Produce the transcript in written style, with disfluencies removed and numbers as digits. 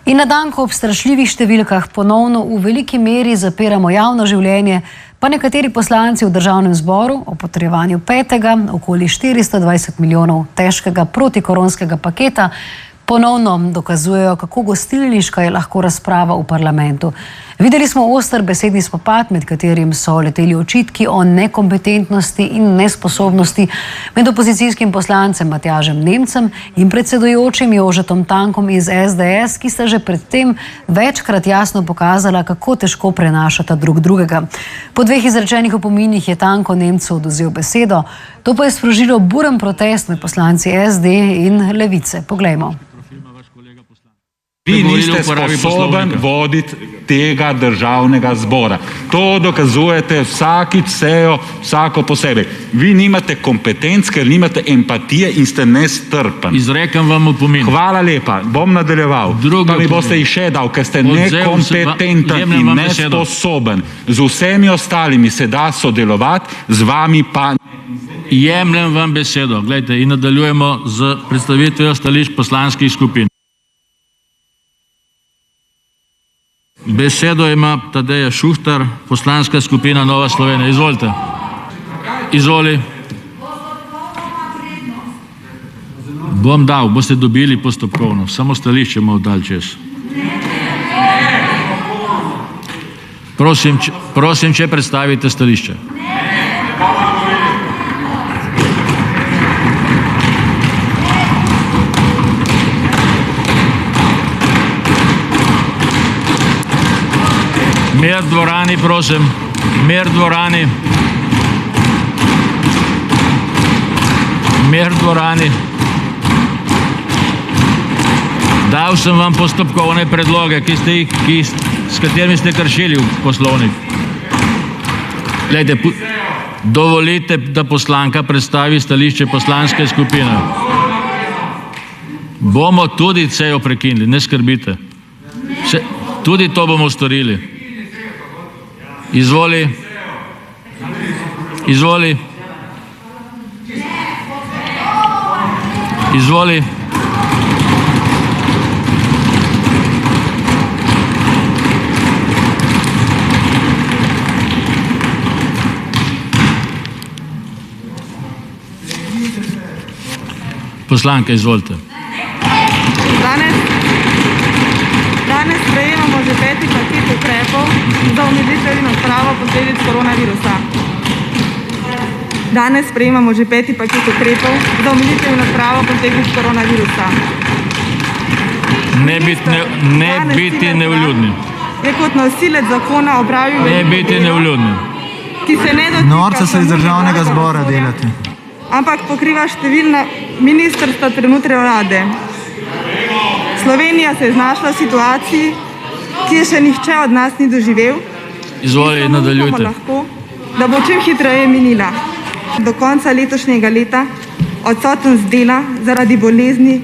In na dan, ko ob strašljivih številkah ponovno v veliki meri zapiramo javno življenje, pa nekateri poslanci v državnem zboru o potrjevanju petega, okoli 420 milijonov težkega protikoronskega paketa, ponovno dokazujejo, kako gostilniška je lahko razprava v parlamentu. Videli smo oster besedni spopad, med katerim so leteli očitki o nekompetentnosti in nesposobnosti med opozicijskim poslancem Matjažem Nemcem in predsedujočim Jožetom Tankom iz SDS, ki sta že predtem večkrat jasno pokazala, kako težko prenašata drug drugega. Po dveh izrečenih opominih je Tanko Nemcu odvzel besedo, to pa je sprožilo buren protest med poslanci SD in Levice. Poglejmo. Vi niste sposoben voditi tega državnega zbora. To dokazujete vsakič sejo, vsako posebej. Vi nimate kompetenc, ker nimate empatije in ste nestrpen. Izrekam vam opomin. Hvala lepa, bom nadaljeval. Pa mi boste jih še dal, ker ste nekompetenten in nesposoben. Z vsemi ostalimi se da sodelovati, z vami pa... Jemljem vam besedo. Glejte, in nadaljujemo z predstavitvijo stališč poslanskih skupin. Besedo ima Tadeja Šuhtar, poslanska skupina Nova Slovenija. Izvolite. Izvoli. Bom dal, boste dobili postopkovno. Samo stališče bomo dali čez. Prosim, če predstavite stališče. Mir v dvorani, prosim. Mir v dvorani. Mir v dvorani. Dal sem vam postopkovne predloge, s katerimi ste kršili poslovnik. Glejte, dovolite, da poslanka predstavi stališče poslanske skupine. Bomo tudi sejo prekinili, ne skrbite. Tudi to bomo storili. Izvoli. Izvoli. Izvoli. Poslanka, izvolite. Danes sprejemamo že peti paket ukrepov za omilitev in odpravo posledic koronavirusa. Danes sprejemamo že peti paket ukrepov za omilitev in odpravo posledic koronavirusa. Ne biti nevljudni. Je kot nosilec zakona opravil... Ne biti nevljudni. Ki se ne dotika... Norca se iz državnega zbora delate. Ampak pokriva številna ministrstva trenutne vlade. Slovenija se je znašla v situaciji, ki je še nihče od nas ni doživel. Izvoli, nadaljujte. Lahko, da bo čim hitreje minila. Do konca letošnjega leta odsoten z dela zaradi bolezni